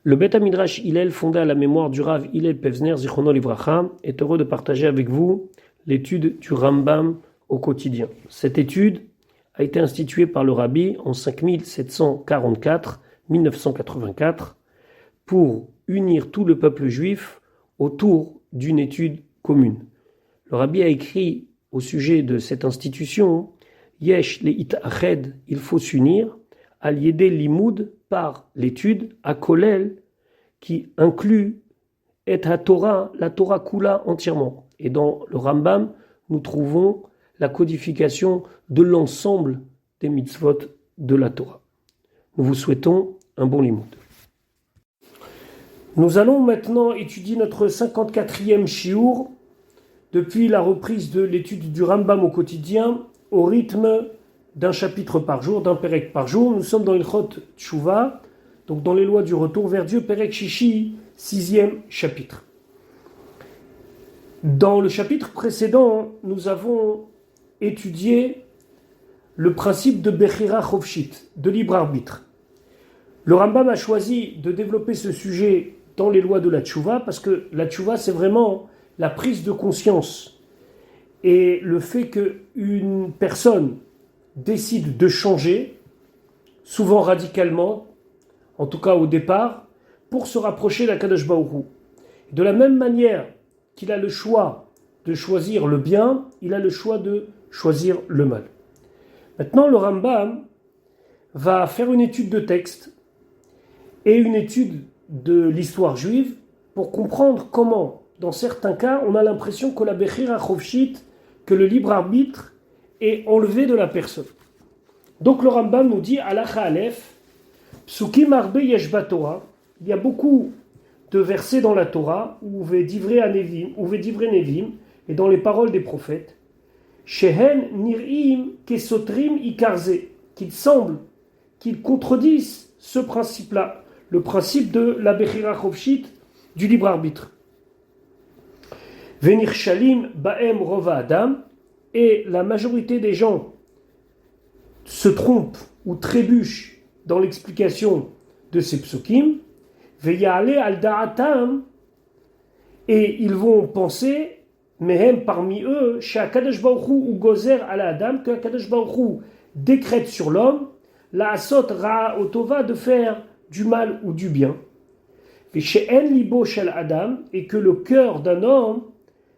Le Beth Midrash Hillel, fondé à la mémoire du Rav Hillel Pevzner, Zichrono Livracha, est heureux de partager avec vous l'étude du Rambam au quotidien. Cette étude a été instituée par le Rabbi en 5744-1984 pour unir tout le peuple juif autour d'une étude commune. Le Rabbi a écrit au sujet de cette institution Yesh le'it ached, il faut s'unir, al yedé limoud, par l'étude, à Kolel, qui inclut et la Torah Kula entièrement. Et dans le Rambam, nous trouvons la codification de l'ensemble des mitzvot de la Torah. Nous vous souhaitons un bon limoud. Nous allons maintenant étudier notre 54e shiur depuis la reprise de l'étude du Rambam au quotidien au rythme d'un chapitre par jour, d'un perek par jour. Nous sommes dans Ilchot Tshuva, donc dans les lois du retour vers Dieu, perek Shishi, 6e chapitre. Dans le chapitre précédent, nous avons étudié le principe de Bechira Chovshit, de libre arbitre. Le Rambam a choisi de développer ce sujet dans les lois de la Tshuva, parce que la Tshuva, c'est vraiment la prise de conscience et le fait qu'une personne décide de changer, souvent radicalement, en tout cas au départ, pour se rapprocher d'Akadosh Baruch Hu. De la même manière qu'il a le choix de choisir le bien, il a le choix de choisir le mal. Maintenant, le Rambam va faire une étude de texte et une étude de l'histoire juive pour comprendre comment, dans certains cas, on a l'impression que la Bechira Chovshit, que le libre arbitre, est enlevé de la personne. Donc le Rambam nous dit, Halacha Aleph, Psukim Arbe Yesh Torah, il y a beaucoup de versets dans la Torah, ou Vedivrei Nevim, et dans les paroles des prophètes, Shehen Nir'im Kesotrim Ikarze, qu'il semble qu'ils contredisent ce principe-là, le principe de la Bechira Chovshit, du libre arbitre. Venir Shalim Baem Rova Adam, et la majorité des gens se trompent ou trébuchent dans l'explication de ces psukim, Veyale al da'atam, et ils vont penser, mehem parmi eux, Sha'akadosh Baruch Hu ou Gozer al Adam, que Akadosh Baruch Hu décrète sur l'homme, la asot ra'a otova, de faire du mal ou du bien. Ve'she'en libo shel Adam, et que le cœur d'un homme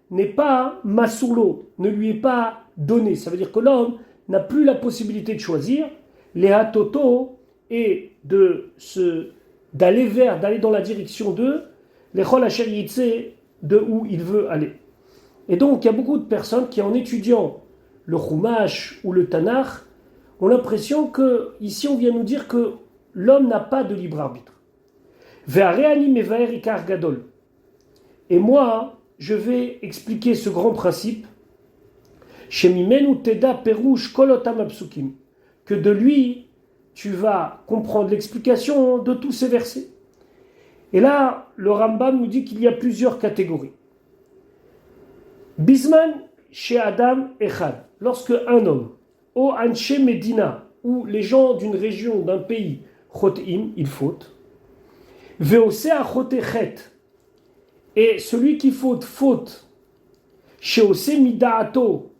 n'est pas masourlo, ne lui est pas donné. Ça veut dire que l'homme n'a plus la possibilité de choisir, les hatoto, et d'aller dans la direction de les chol asher yitze, de où il veut aller. Et donc, il y a beaucoup de personnes qui, en étudiant le Chumash ou le Tanakh, ont l'impression que, ici, on vient nous dire que l'homme n'a pas de libre arbitre. Ve'areani mevaer ikar gadol. Et moi, je vais expliquer ce grand principe, Shemimenu teda perush kolotam apsukim, que de lui, tu vas comprendre l'explication de tous ces versets. Et là, le Rambam nous dit qu'il y a plusieurs catégories. Bisman chez Adam Echad, lorsque un homme, O Anshe Medina, ou les gens d'une région, d'un pays, Chotim, il faute, Veose Achotechet, et celui qui faute, chez Ose Midaato,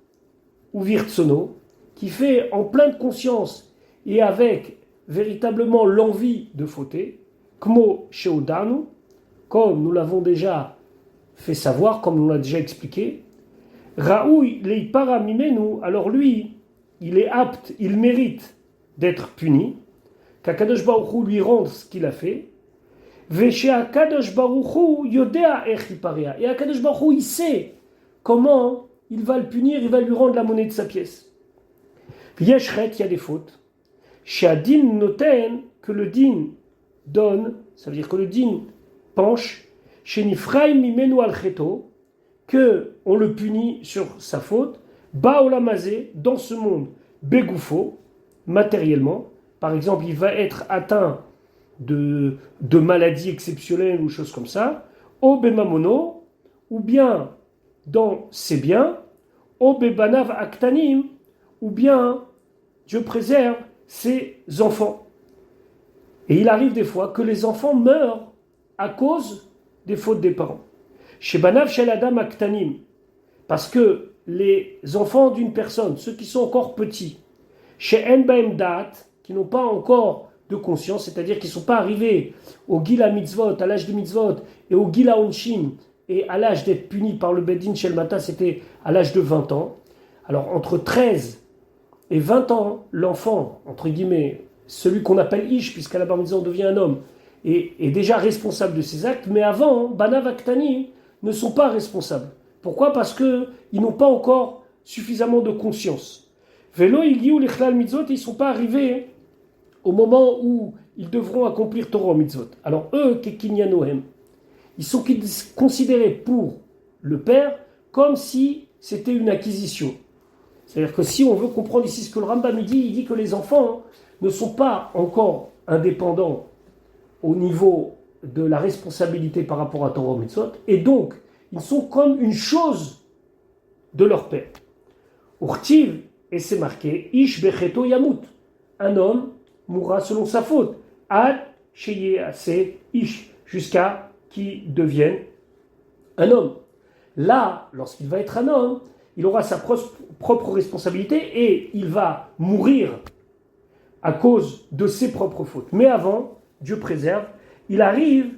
ou Virtsono, qui fait en pleine conscience et avec véritablement l'envie de fauter, Kmo Sheodanu, comme nous l'avons déjà fait savoir, comme nous l'a déjà expliqué, Raoui Leipara Mimenu, alors lui, il est apte, il mérite d'être puni, qu'Akadosh Baruch Hu lui rende ce qu'il a fait, Veshe Akadosh Baruch Hu Yodea Ech Iparia, et Akadosh Baruch Hu, il sait comment il va le punir, il va lui rendre la monnaie de sa pièce. Yeshret, il y a des fautes. Shadin noten, que le din donne, ça veut dire que le din penche, chez Nifraim mimenu al cheto, que on le punit sur sa faute, baolamazé, dans ce monde, begoufo, matériellement, par exemple, il va être atteint de maladies exceptionnelles ou choses comme ça, au bemamono, ou bien dans ses biens, au bebanav aktanim, ou bien Dieu préserve ses enfants. Et il arrive des fois que les enfants meurent à cause des fautes des parents. Chez Banav Shel Adam Aktanim, parce que les enfants d'une personne, ceux qui sont encore petits, chez En Baem Dat, qui n'ont pas encore de conscience, c'est-à-dire qui ne sont pas arrivés au Gila Mitzvot, à l'âge des Mitzvot, et au Gila Onshim, et à l'âge d'être punis par le Beddin Shel Mata, c'était à l'âge de 20 ans. Alors entre 13 et 20 ans, l'enfant, entre guillemets, celui qu'on appelle Ish, puisqu'à la bar mitzvah on devient un homme, est déjà responsable de ses actes, mais avant, Banav Aktani ne sont pas responsables. Pourquoi ? Parce qu'ils n'ont pas encore suffisamment de conscience. Velo Igiou Lechlal Mitzvot, ils ne sont pas arrivés au moment où ils devront accomplir Torah Mitzvot. Alors eux, Kekinyanohem, ils sont considérés pour le père comme si c'était une acquisition. C'est-à-dire que si on veut comprendre ici ce que le Rambam dit, il dit que les enfants ne sont pas encore indépendants au niveau de la responsabilité par rapport à Torah Mitzvot, et donc ils sont comme une chose de leur père. Urtiv, et c'est marqué, Ish becheto yamut, un homme mourra selon sa faute, ad sheye ase ish, jusqu'à qu'il devienne un homme. Là, lorsqu'il va être un homme, il aura sa propre responsabilité et il va mourir à cause de ses propres fautes. Mais avant, Dieu préserve, il arrive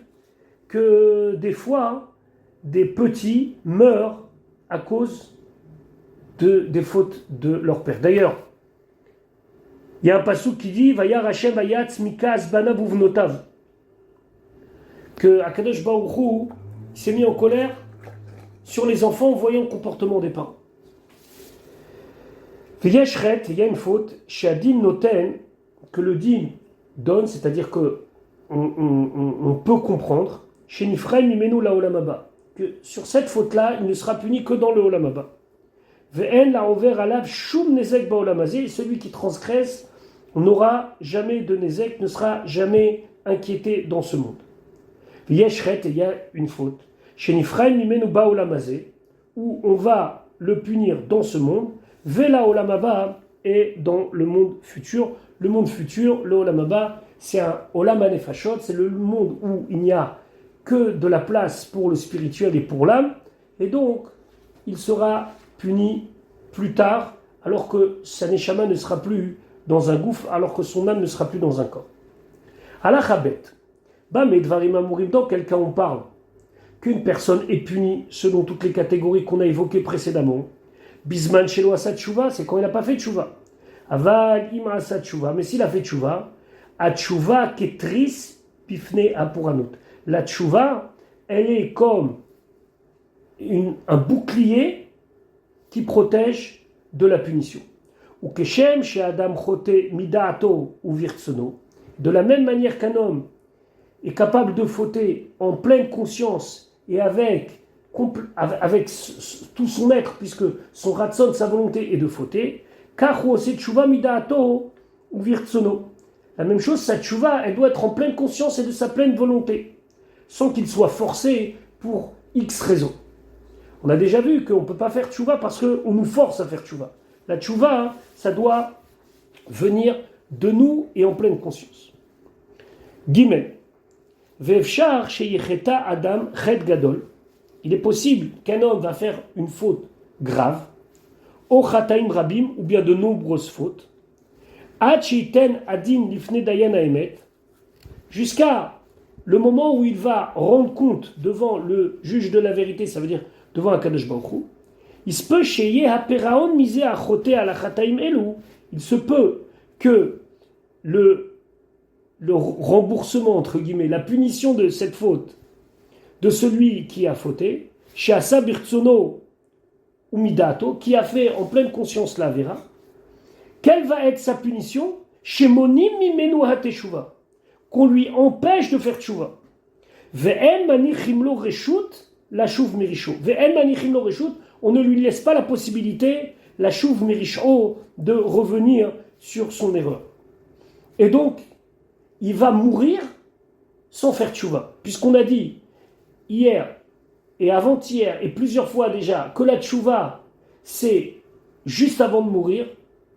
que des fois, des petits meurent à cause des fautes de leur père. D'ailleurs, il y a un passouk qui dit Vayar Hashem vayatz mikaz banav uvnotav, que Akadosh Baruch Hu s'est mis en colère sur les enfants en voyant le comportement des parents. Il y a une faute, chez Adin Noten, que le din donne, c'est-à-dire que on peut comprendre, chez Nifraim Mimenu la Olamaba, que sur cette faute-là, il ne sera puni que dans le Olamaba. Ve'en la over alav shum nezek ba Olamazé, celui qui transgresse n'aura jamais de nezek, ne sera jamais inquiété dans ce monde. Il y a une faute, chez Nifraim Mimenu ba Olamazé, où on va le punir dans ce monde, Vela Olamaba est dans le monde futur. Le monde futur, le Olamaba, c'est un Olam HaNefashot, c'est le monde où il n'y a que de la place pour le spirituel et pour l'âme, et donc il sera puni plus tard, alors que sa neshama ne sera plus dans un gouffre, alors que son âme ne sera plus dans un corps. Alachabet, Bamedvarim Amurim, dans quel cas on parle qu'une personne est punie selon toutes les catégories qu'on a évoquées précédemment. Bisman shelo asat tshuva, c'est quand il n'a pas fait tshuva. Aval ima asat tshuva, mais s'il a fait tshuva, a tshuva ketris pifne apuranut. La tshuva, elle est comme un bouclier qui protège de la punition. Ou keshem chez Adam chote midaato ou virtsono. De la même manière qu'un homme est capable de fauter en pleine conscience et avec tout son être, puisque son ratson, sa volonté est de fauter, kachu ose tshuva midaato ou virtsono. La même chose, sa tshuva, elle doit être en pleine conscience et de sa pleine volonté, sans qu'il soit forcé pour X raisons. On a déjà vu qu'on ne peut pas faire tshuva parce qu'on nous force à faire tshuva. La tshuva, ça doit venir de nous et en pleine conscience. Gimel. Vefshar sheyecheta adam chet gadol. Il est possible qu'un homme va faire une faute grave, o chataim rabim, ou bien de nombreuses fautes, ad sheiten adin lifne dayan haemet, jusqu'à le moment où il va rendre compte devant le juge de la vérité, ça veut dire devant un Kadosh Baruch Hu, il se peut sheye haperaon misé achote ala chataim elu, il se peut que le remboursement, entre guillemets, la punition de cette faute, de celui qui a fauté, chez Asa Birtsono ou Midato, qui a fait en pleine conscience la Vera, quelle va être sa punition? Chez Monim Mimenu HaTeshuva, qu'on lui empêche de faire Teshuva. Ve'en manichim lo reshut la shuv mirisho. Ve'en manichim lo reshut, on ne lui laisse pas la possibilité, la shuv mirisho, de revenir sur son erreur. Et donc, il va mourir sans faire Teshuva, puisqu'on a dit hier et avant-hier et plusieurs fois déjà que la Teshuva, c'est juste avant de mourir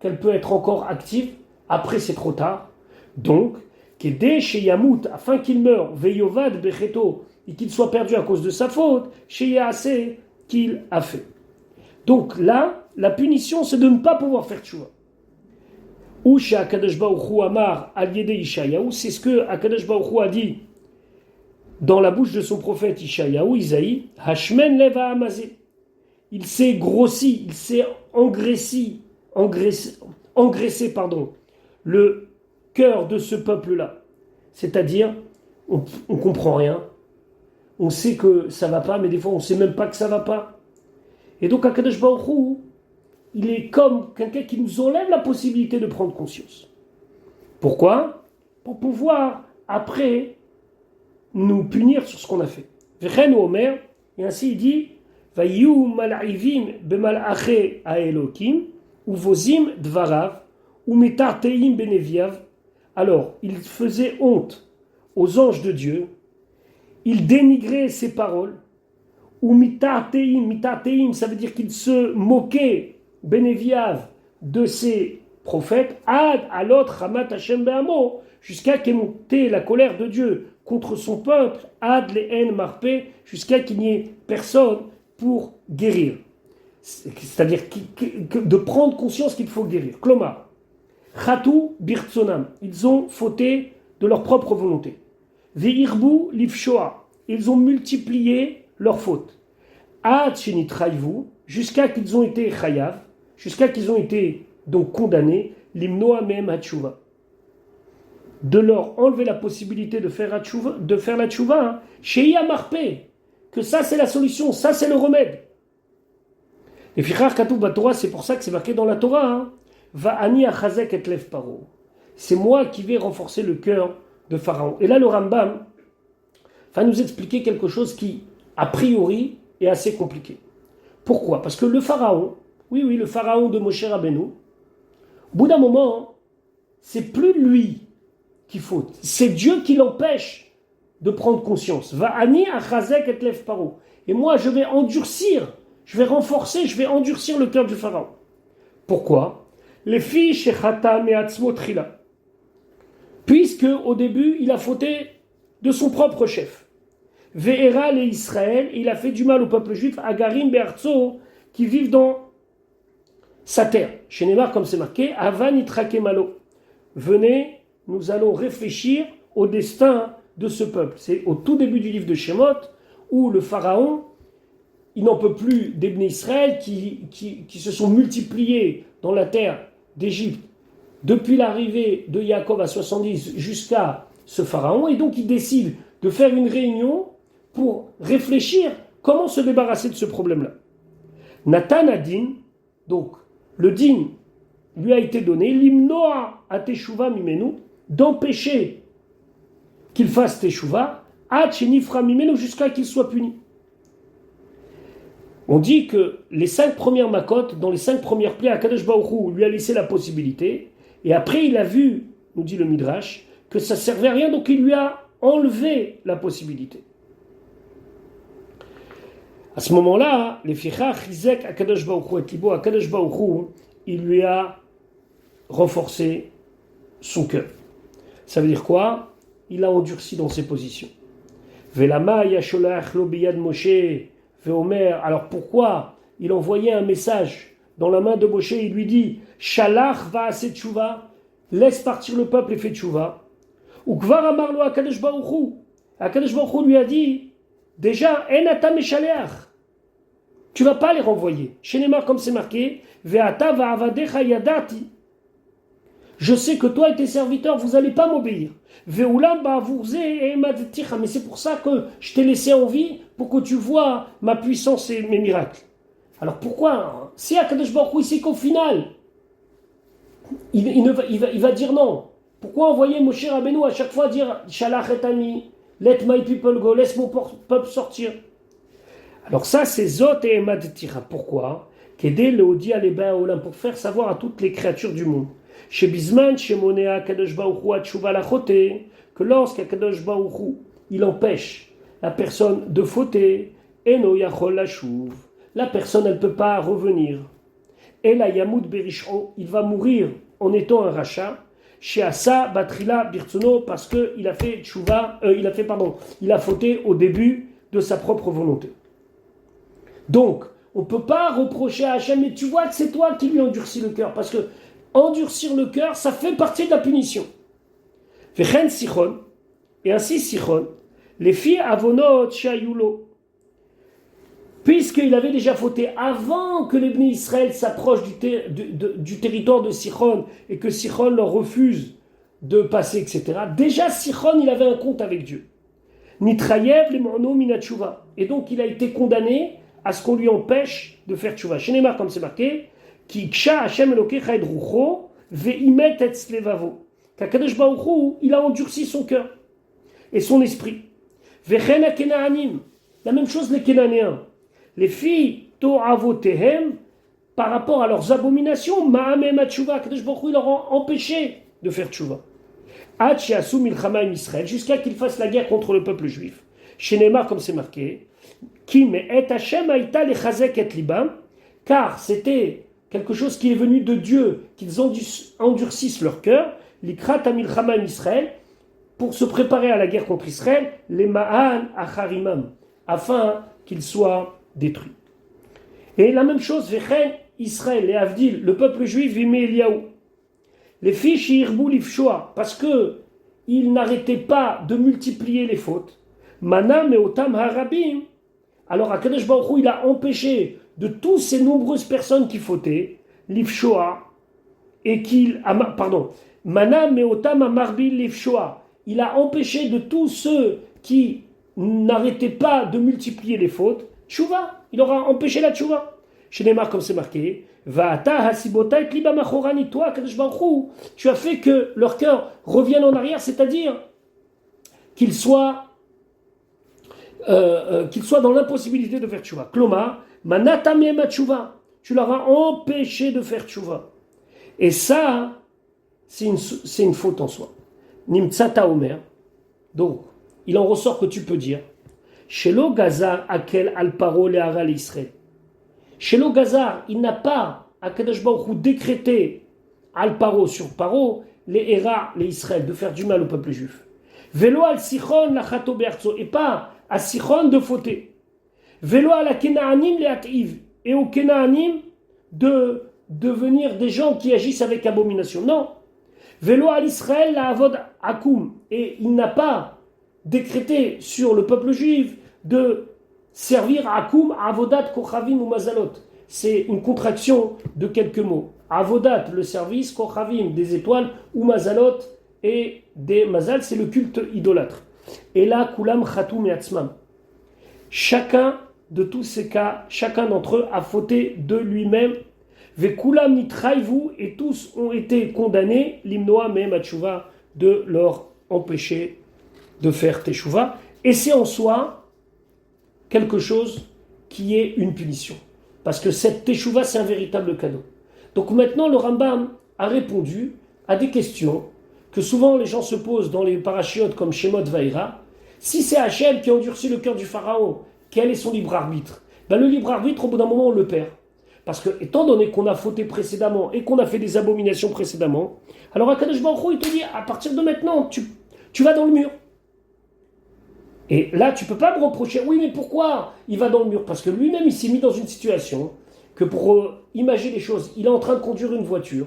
qu'elle peut être encore active, après c'est trop tard. Donc, Kedé chez Yamout, afin qu'il meure, Veyovad Becheto, et qu'il soit perdu à cause de sa faute, chez Yaasé, qu'il a fait. Donc là, la punition, c'est de ne pas pouvoir faire tchouva. Ou chez Akadosh Baruch Hu Amar al Yede Ishayahu, c'est ce que Akadosh Baruch Hu a dit dans la bouche de son prophète Ishayahu, Isaïe, Hashmen leva amazé. Il s'est grossi, il s'est engraissé, le cœur de ce peuple-là. C'est-à-dire, on ne comprend rien, on sait que ça ne va pas, mais des fois on ne sait même pas que ça ne va pas. Et donc Akadosh Baruch Hu, il est comme quelqu'un qui nous enlève la possibilité de prendre conscience. Pourquoi ? Pour pouvoir, après, nous punir sur ce qu'on a fait. Vechen Omer, et ainsi il dit, Vayu mal'ivim bemal'ache ha'elokim, uvozim dvarav, umetarteim beneviav. Alors, il faisait honte aux anges de Dieu, il dénigrait ses paroles, mitateim, ça veut dire qu'il se moquait, beneviav, de ses prophètes, ad alot ramat Hashem be'amo, jusqu'à qu'ait monté la colère de Dieu contre son peuple, ad le'en marpé, jusqu'à qu'il n'y ait personne pour guérir. C'est-à-dire de prendre conscience qu'il faut guérir. Klomar, chatou birtsonam, ils ont fauté de leur propre volonté. Ve'irbu livshoa, ils ont multiplié leurs fautes. Ad shenit chayvu, jusqu'à qu'ils ont été chayav, jusqu'à qu'ils ont été donc condamnés, limnoa mem hatshuva, de leur enlever la possibilité de faire la tchouva, sheia marpé, que ça c'est la solution, ça c'est le remède. Les fichar katou Torah, c'est pour ça que c'est marqué dans la Torah, va ani achazek et lev paro, c'est moi qui vais renforcer le cœur de Pharaon. Et là le Rambam va nous expliquer quelque chose qui a priori est assez compliqué. Pourquoi ? Parce que le Pharaon, oui, le Pharaon de Moshe Rabbeinu, au bout d'un moment, c'est plus lui qui faute, c'est Dieu qui l'empêche de prendre conscience. Va ani achazek et lev paro. Et moi, je vais endurcir, je vais renforcer, je vais endurcir le cœur du Pharaon. Pourquoi ? Les filles shechata me'atzmo trila. Puisque au début, il a fauté de son propre chef. Ve'era le Israël, il a fait du mal au peuple juif, agarim be'artso, qui vivent dans sa terre. Chez Neymar, comme c'est marqué, avan itrake malo. Venez, nous allons réfléchir au destin de ce peuple. C'est au tout début du livre de Shemot, où le Pharaon, il n'en peut plus des Bnei Israël qui se sont multipliés dans la terre d'Égypte depuis l'arrivée de Yaakov à 70 jusqu'à ce Pharaon, et donc il décide de faire une réunion pour réfléchir comment se débarrasser de ce problème-là. Nathan Adin, donc le din lui a été donné, l'imnoa à teshuva mimenu, d'empêcher qu'il fasse teshuva, ad shenifra mimenu, jusqu'à qu'il soit puni. On dit que les 5 premières makotes, dans les 5 premières plaies, Akadosh Baruch Hu lui a laissé la possibilité, et après il a vu, nous dit le Midrash, que ça ne servait à rien, donc il lui a enlevé la possibilité. À ce moment-là, les fichar chizek Akadosh Baruch Hu et libo, Akadosh Baruch Hu, il lui a renforcé son cœur. Ça veut dire quoi ? Il a endurci dans ses positions. Velama yasholach lo biyad Moshe veomer. Alors pourquoi il envoyait un message dans la main de Moshe, il lui dit Shalach va à tchouva, laisse partir le peuple et fais tchouva. Ou kvar amar lo Akadosh Baruch Hu. Akadosh Baruch Hu lui a dit déjà en ata meshaleach. Tu vas pas les renvoyer. Chez Neymar, comme c'est marqué, ve'ata va'avadecha yadati. Je sais que toi et tes serviteurs, vous n'allez pas m'obéir. Ve'ulam ba'avurze et emadticha. Mais c'est pour ça que je t'ai laissé en vie, pour que tu vois ma puissance et mes miracles. Alors pourquoi ? Si Akadosh Baruch Hu, il sait qu'au final, il va dire non. Pourquoi envoyer Moshe Rabbeinu à chaque fois dire Shalach et Ani, let my people go, laisse mon peuple sortir. Alors ça, c'est Zot et Emad Tira. Pourquoi ? Qu'aider le Odi Aleba Olam, pour faire savoir à toutes les créatures du monde. Chez Bisman, chez Monea, Kadosh Baruch Hu, Atshuva Lachote, que lorsqu'Akadosh Baruch Hu, il empêche la personne de fauter, Eno Yachol Lashuv, la personne, elle ne peut pas revenir. Et la Yamoud Berishon, il va mourir en étant un rachat. chez Asa Batrila Birtsono, parce qu'il a fait tchouva, il a fauté au début de sa propre volonté. Donc, on ne peut pas reprocher à Hachem, mais tu vois que c'est toi qui lui endurcis le cœur, parce que endurcir le cœur, ça fait partie de la punition. Vechen Sichon, et ainsi Sichon, les filles avonot shayulo, puisqu'il avait déjà fauté avant que les Bnei Israël s'approchent du territoire de Sichon et que Sichon leur refuse de passer, etc. Déjà Sichon, il avait un compte avec Dieu. Nitrayev les mono minatshuva, et donc il a été condamné à ce qu'on lui empêche de faire tchouva. Chez Neymar, comme c'est marqué, qui ksha Hashem elokecha et rucho veimet et slevavo. Qu'Akadosh Baruch Hu, il a endurci son cœur et son esprit. Vechen hakenaanim, la même chose les Kénanéens. Les filles to'avotehem, par rapport à leurs abominations, ma'amem atchouva, Akadosh Baruch Hu, il leur a empêché de faire tchouva. Ad she'asu milchama im Israël, jusqu'à qu'ils fassent la guerre contre le peuple juif. Chez Neymar, comme c'est marqué, qui me et Hashem aïta lechazek et libam, car c'était quelque chose qui est venu de Dieu, qu'ils endurcissent leur cœur, l'ikrat amilchama im Israël, pour se préparer à la guerre contre Israël, les ma'an acharimam, afin qu'ils soient détruits. Et la même chose, vechen Israël et Avdil, le peuple juif, vime Eliaou, les filles shirbou lifshoa, parce que ils n'arrêtaient pas de multiplier les fautes. Mana meotam harabim. Alors Akadosh Baruch Hu, il a empêché de tous ces nombreuses personnes qui fautaient, l'ifshoa, et Mana meotam amarbi l'ifshoa. Il a empêché de tous ceux qui n'arrêtaient pas de multiplier les fautes, tchouva. Il aura empêché la tchouva. Chez Neymar, comme c'est marqué, Va'ata hasibota et liba machorani, toi, Akadosh Baruch Hu, tu as fait que leur cœur revienne en arrière, c'est-à-dire qu'ils soient dans l'impossibilité de faire tchouva. Kloma, manata mema tchouva, tu leur as empêché de faire tchouva. Et ça, c'est une faute en soi. Nimtsata omer, donc, il en ressort que tu peux dire, Shelo Gazar akel al paro le'ara l'Israël. Shelo Gazar, il n'a pas, Akadosh Baruch Hu, décrété al paro sur paro, les Héra, les Israël, de faire du mal au peuple juif. Velo al Sichon lachato berzo, et pas à Sichon de fauter. Velo al Kenaanim le at'iv, et aux Kenaanim de devenir des gens qui agissent avec abomination. Non. Velo al Israël la avod akum, et il n'a pas décrété sur le peuple juif de servir akum avodat kochavim ou mazalot. C'est une contraction de quelques mots. Avodat, le service, kochavim, des étoiles, ou mazalot, et des mazal, c'est le culte idolâtre. Et là, kulam chatum et atzmam. Chacun de tous ces cas, chacun d'entre eux a fauté de lui-même. Ve kulam nitraïvu, et tous ont été condamnés, limnoa mehem atchouva, de leur empêcher de faire teshuva. Et c'est en soi quelque chose qui est une punition. Parce que cette teshuva, c'est un véritable cadeau. Donc maintenant, le Rambam a répondu à des questions que souvent les gens se posent dans les parachiotes comme Shemot Vaïra. Si c'est Hachem qui a endurci le cœur du pharaon, quel est son libre arbitre? Le libre arbitre, au bout d'un moment, on le perd. Parce que, étant donné qu'on a fauté précédemment et qu'on a fait des abominations précédemment, alors Akadosh Baruch Hu, il te dit, à partir de maintenant, tu vas dans le mur. Et là, tu ne peux pas me reprocher, oui, mais pourquoi il va dans le mur? Parce que lui-même, il s'est mis dans une situation que pour imaginer les choses, il est en train de conduire une voiture,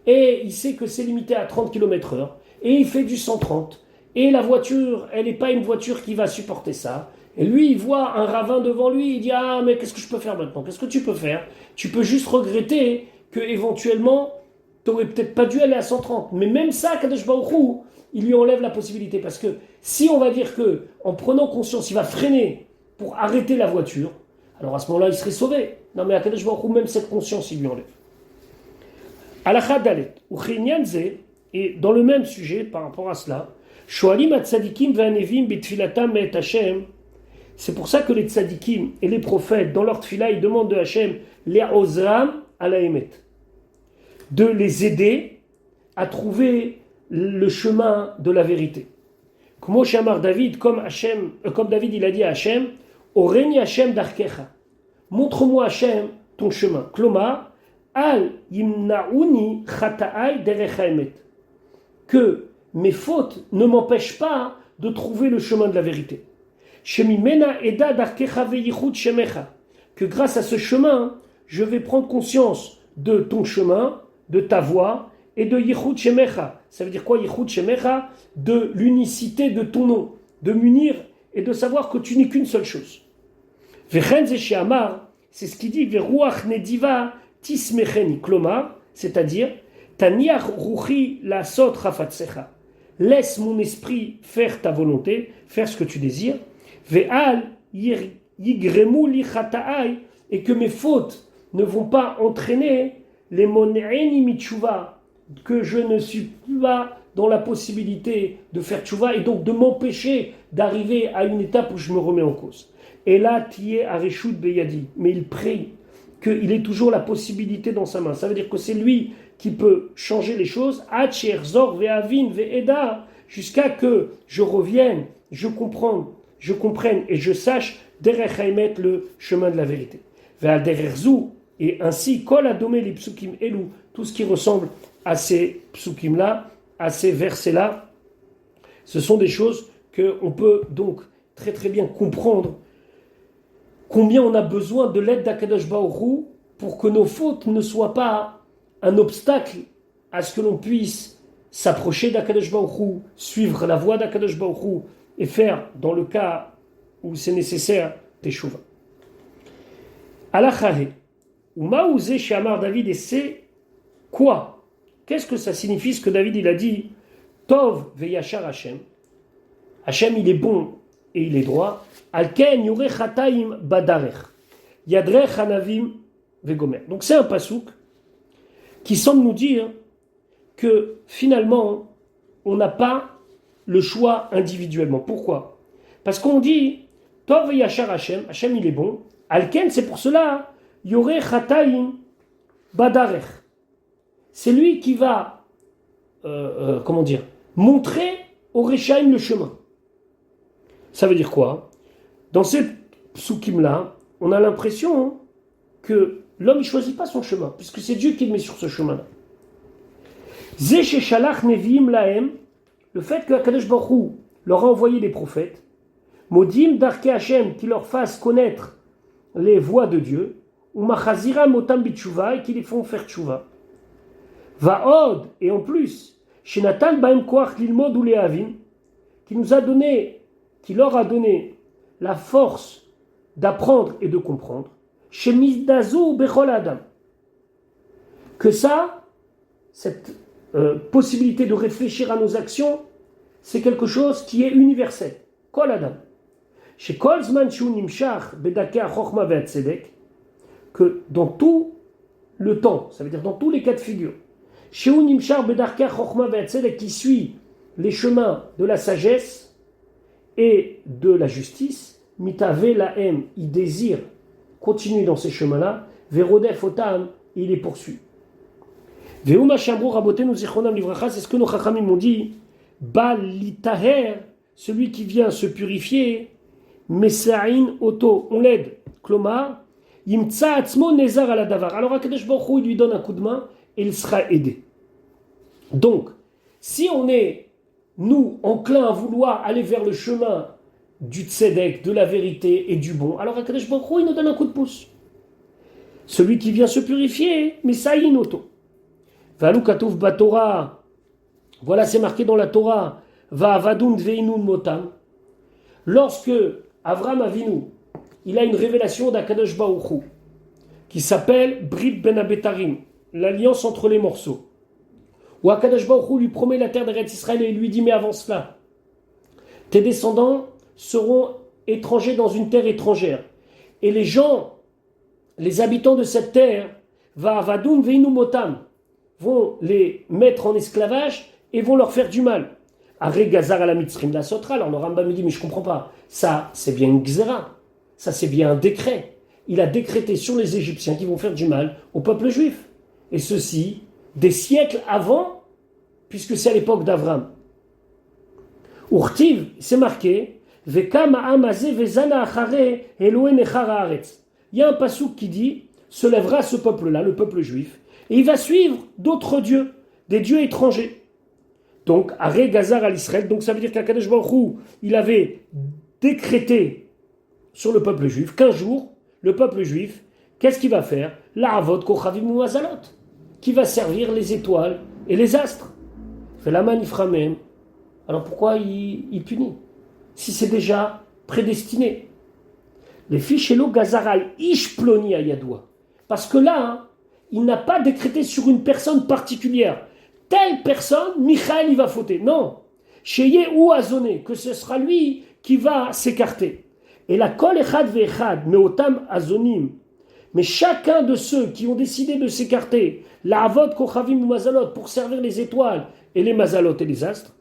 et il sait que c'est limité à 30 km/h, et il fait du 130, et la voiture, elle n'est pas une voiture qui va supporter ça. Et lui, il voit un ravin devant lui, il dit « Ah, mais qu'est-ce que je peux faire maintenant? Qu'est-ce que tu peux faire? Tu peux juste regretter que éventuellement, tu n'aurais peut-être pas dû aller à 130. » Mais même ça, Kadosh Baruch Hu, il lui enlève la possibilité. Parce que si on va dire que en prenant conscience, il va freiner pour arrêter la voiture, alors à ce moment-là, il serait sauvé. Non, mais à Kadosh Baruch Hu, même cette conscience, il lui enlève. Alakha Dalet, Uchinyan Ze, et dans le même sujet, par rapport à cela, Shoalim Atzadikim Ve'anevim Bitfilatam Me'et Hashem. C'est pour ça que les tzadikim et les prophètes, dans leur tfila, ils demandent de Hachem, les ozram à la émet, de les aider à trouver le chemin de la vérité. Comme David, comme David, il a dit à Hachem, Oreni Hachem darkecha, montre-moi Hachem ton chemin. Kloma, al yimnaouni chata'ai derecha emet. que mes fautes ne m'empêchent pas de trouver le chemin de la vérité. Que grâce à ce chemin, je vais prendre conscience de ton chemin, de ta voie, et de Yichud Shemecha. Ça veut dire quoi Yichud Shemecha? De l'unicité de ton nom, de m'unir et de savoir que tu n'es qu'une seule chose. Vechen Zeshe Amar, c'est ce qu'il dit, Veruach Nediva Tismecheni, Klomar, c'est-à-dire, Taniach Ruchi la Sot Rafatsecha. Laisse mon esprit faire ta volonté, faire ce que tu désires. Ve'al Yigremu li Chata'ai, et que mes fautes ne vont pas entraîner les Mone'eni Mitzhuva, que je ne suis pas dans la possibilité de faire tchouva et donc de m'empêcher d'arriver à une étape où je me remets en cause. Et là, tiye areshut beyadi. Mais il prie qu'il ait toujours la possibilité dans sa main. Ça veut dire que c'est lui qui peut changer les choses. Acher zor ve'avin ve'eda, jusqu'à que je revienne, je comprenne et je sache derech haemet, le chemin de la vérité. Ve'al dererzu, et ainsi kol adomé li psukim elu, tout ce qui ressemble à ces psukim-là, à ces versets-là, ce sont des choses qu'on peut donc très très bien comprendre combien on a besoin de l'aide d'Akadosh Baruch Hu pour que nos fautes ne soient pas un obstacle à ce que l'on puisse s'approcher d'Akadosh Baruch Hu, suivre la voie d'Akadosh Baruch Hu et faire, dans le cas où c'est nécessaire, teshuva. Alachahe, Umaouze Shamar David, et c'est quoi? Qu'est-ce que ça signifie ce que David il a dit? Tov veyachar Hashem. Hashem il est bon et il est droit. Alken yure chataim badarech. Yadrech hanavim vegomer. Donc c'est un pasouk qui semble nous dire que finalement on n'a pas le choix individuellement. Pourquoi? Parce qu'on dit Tov veyachar Hashem. Hashem il est bon. Alken, c'est pour cela yure chataim badarech. C'est lui qui va, montrer au Rechaim le chemin. Ça veut dire quoi? Dans ces psukim-là, on a l'impression que l'homme ne choisit pas son chemin, puisque c'est Dieu qui le met sur ce chemin-là. Zeshe shalach neviim lahem, le fait que Akadosh Baruch Hu leur a envoyé des prophètes, modim darke Hashem, qui leur fassent connaître les voies de Dieu, ou machazira motam bitshuva, et qui les font faire tshuva. Vaod, et en plus, Shenatan Baem Koach Lilmod ou Lehavin, qui leur a donné la force d'apprendre et de comprendre, Shemizdazu Bechol Adam, que cette possibilité de réfléchir à nos actions, c'est quelque chose qui est universel. Kol Adam. Chez Kol Zman Shu Nimshach Bedakeh Chochma Ve'atzedek, que dans tout le temps, ça veut dire dans tous les cas de figure, qui suit les chemins de la sagesse et de la justice, mitave la haine, il désire continuer dans ces chemins-là, verodef otam, il les poursuit. Veuma shamro rabotenu zichronam livracha, c'est ce que nos chachamim m'ont dit, bal litaher, celui qui vient se purifier, mesaïn oto, on l'aide, klomar, yimtsa atzmo nezar ala davar. Alors Akadosh Baruch Hu, il lui donne un coup de main, et il sera aidé. Donc, si on est, nous, enclins à vouloir aller vers le chemin du tzedek, de la vérité et du bon, alors Akadosh Baruch Hu, il nous donne un coup de pouce. Celui qui vient se purifier, mais ça y est, noto. Valou katouv batora, voilà, c'est marqué dans la Torah, va vadun dveinun motam. Lorsque Avram Avinu, il a une révélation d'Akadosh Baruch Hu, qui s'appelle Brit Ben Abetarim, l'alliance entre les morceaux. Où Akadosh Baruch Hu lui promet la terre d'Eretz Israël et il lui dit, mais avant cela, tes descendants seront étrangers dans une terre étrangère. Et les gens, les habitants de cette terre, va'avadum veinu motam, vont les mettre en esclavage et vont leur faire du mal. Aré gazar à la mitzrim la sotra. Alors le Rambam me dit, mais je ne comprends pas. Ça, c'est bien une gzera. Ça, c'est bien un décret. Il a décrété sur les Égyptiens qui vont faire du mal au peuple juif. Et ceci, des siècles avant, puisque c'est à l'époque d'Avram. Urtiv, c'est marqué, Vekam ha'amazé vezana achare Elohe nechar haaretz. Il y a un passouk qui dit, se lèvera ce peuple-là, le peuple juif, et il va suivre d'autres dieux, des dieux étrangers. Donc, Aré Gazar à l'Israël. Donc, ça veut dire qu'Akadosh Baruch Hu, il avait décrété sur le peuple juif qu'un jour, le peuple juif, qu'est-ce qu'il va faire? La Avot Kochavim ou Mazalot, qui va servir les étoiles et les astres. Fait la manifra même. Alors pourquoi il punit? Si c'est déjà prédestiné. Les fichelo Gazaral Ishploni Ayadoua. Parce que là, hein, il n'a pas décrété sur une personne particulière. Telle personne, Michael, il va fauter. Non. Sheye ou Azoné, que ce sera lui qui va s'écarter. Et la Kol Echad Ve'echad, Meotam Azonim. Mais chacun de ceux qui ont décidé de s'écarter, la Avot Kochavim ou Mazalot, pour servir les étoiles et les Mazalot et les astres,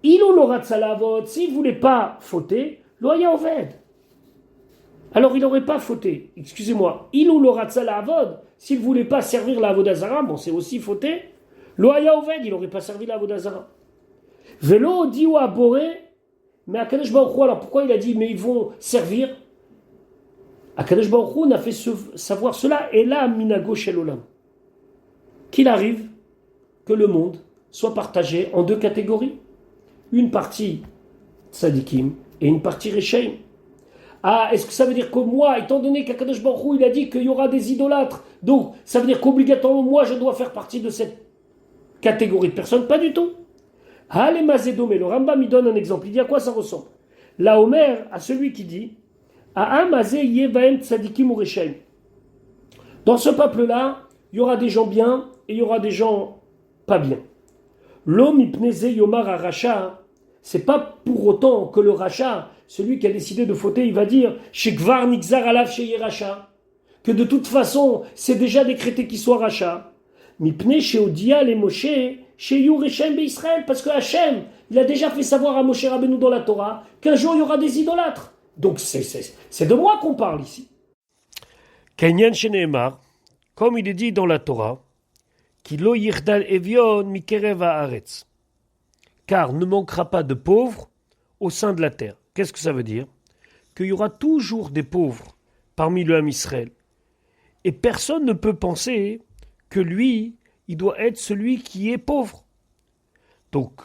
il ou l'oratza la Avot, s'il ne voulait pas fauter, loya oved. Alors il n'aurait pas fauté. Excusez-moi. Il ou l'oratza la Avot, s'il ne voulait pas servir la Avodazara, bon c'est aussi fauté, loya oved, il n'aurait pas servi la Avodazara. Velo diwa boré, mais Akadosh Baruch Hu, alors pourquoi il a dit mais ils vont servir? Akadosh Baruch Hu n'a fait savoir cela, et là, minago shel olam. Qu'il arrive que le monde soit partagé en deux catégories. Une partie tzadikim et une partie rechaim. Ah, est-ce que ça veut dire que moi, étant donné qu'Akadosh Baruch Hu, il a dit qu'il y aura des idolâtres, donc ça veut dire qu'obligatoirement moi je dois faire partie de cette catégorie de personnes? Pas du tout. Allez Mazedome, le Rambam il donne un exemple. Il dit à quoi ça ressemble? La Omer, à celui qui dit dans ce peuple-là, il y aura des gens bien et il y aura des gens pas bien. L'homme ipneze yomar à racha, c'est pas pour autant que le racha, celui qui a décidé de fauter, il va dire shekvar nixar alav sheye racha, que de toute façon c'est déjà décrété qu'il soit racha. Mipne sheodia les Moshe sheyu rechem beIsraël, parce que Hachem, il a déjà fait savoir à Moshe Rabbeinu dans la Torah qu'un jour il y aura des idolâtres. Donc c'est de moi qu'on parle ici. Kenyan Sheneemar, comme il est dit dans la Torah, qui lo yirdal evion mikerev haaretz, car ne manquera pas de pauvres au sein de la terre. Qu'est-ce que ça veut dire? Qu'il y aura toujours des pauvres parmi le Ham Israël. Et personne ne peut penser que lui, il doit être celui qui est pauvre. Donc,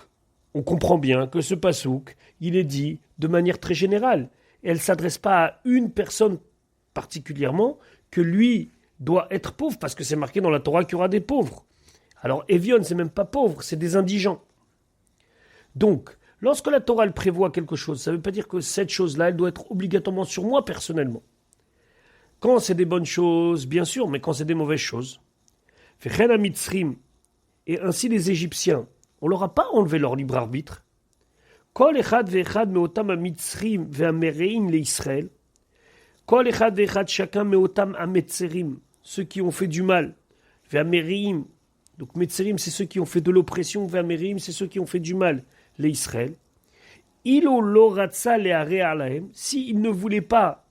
on comprend bien que ce pasouk, il est dit de manière très générale. Elle ne s'adresse pas à une personne particulièrement, que lui doit être pauvre, parce que c'est marqué dans la Torah qu'il y aura des pauvres. Alors, Evion, c'est même pas pauvre, c'est des indigents. Donc, lorsque la Torah elle prévoit quelque chose, ça ne veut pas dire que cette chose-là, elle doit être obligatoirement sur moi personnellement. Quand c'est des bonnes choses, bien sûr, mais quand c'est des mauvaises choses. Fechen Mitzrim, et ainsi les Égyptiens, on ne leur a pas enlevé leur libre arbitre. Kol echad ve'echad meotam hamitzrim ve'amereim le'Israël. Kol echad ve'echad chacun meotam hametzerim, ceux qui ont fait du mal. Ve'amereim, donc metzerim c'est ceux qui ont fait de l'oppression, ve'amereim c'est ceux qui ont fait du mal, le'Israël. Ilo lo ratza le'are alahem, s'il ne voulait pas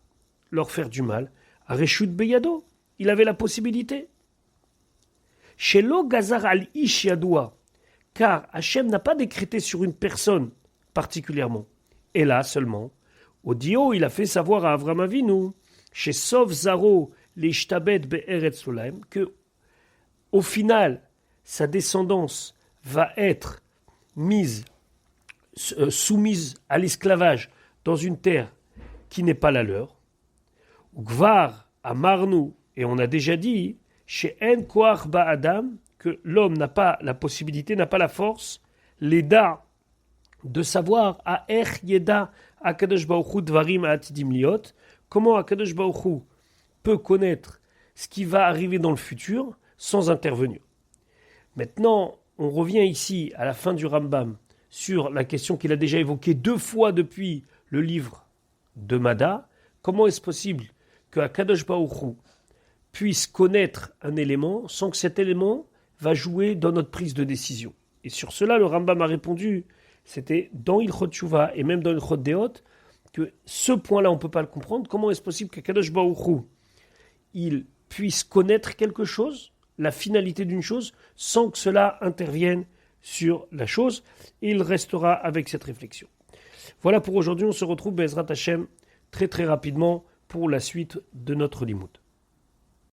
leur faire du mal, areshut beyado, il avait la possibilité. Shelo gazar al ish yadoua, car Hachem n'a pas décrété sur une personne particulièrement. Et là seulement, au Dio, il a fait savoir à Avram Avinu, chez Sov Zaro, les Shtabet Be'eretz Solaim, que au final, sa descendance va être soumise à l'esclavage dans une terre qui n'est pas la leur. Gvar Amarnu, et on a déjà dit, chez En Koach Ba'adam, que l'homme n'a pas la possibilité, n'a pas la force, l'Eda, de savoir à Yeda Akadosh Baruch Hu Dvarim Atidim Liot, comment Akadosh Baruch Hu peut connaître ce qui va arriver dans le futur sans intervenir. Maintenant, on revient ici à la fin du Rambam sur la question qu'il a déjà évoquée 2 fois depuis le livre de Mada. Comment est-ce possible que Akadosh Baruch Hu puisse connaître un élément sans que cet élément va jouer dans notre prise de décision? Et sur cela, le Rambam a répondu, c'était dans Ilchot Tshuva et même dans Ilchot Deot, que ce point-là, on ne peut pas le comprendre. Comment est-ce possible qu'Akadosh Baruch Hu, il puisse connaître quelque chose, la finalité d'une chose, sans que cela intervienne sur la chose? Et il restera avec cette réflexion. Voilà pour aujourd'hui, on se retrouve Be'ezrat Hashem très très rapidement pour la suite de notre limoud.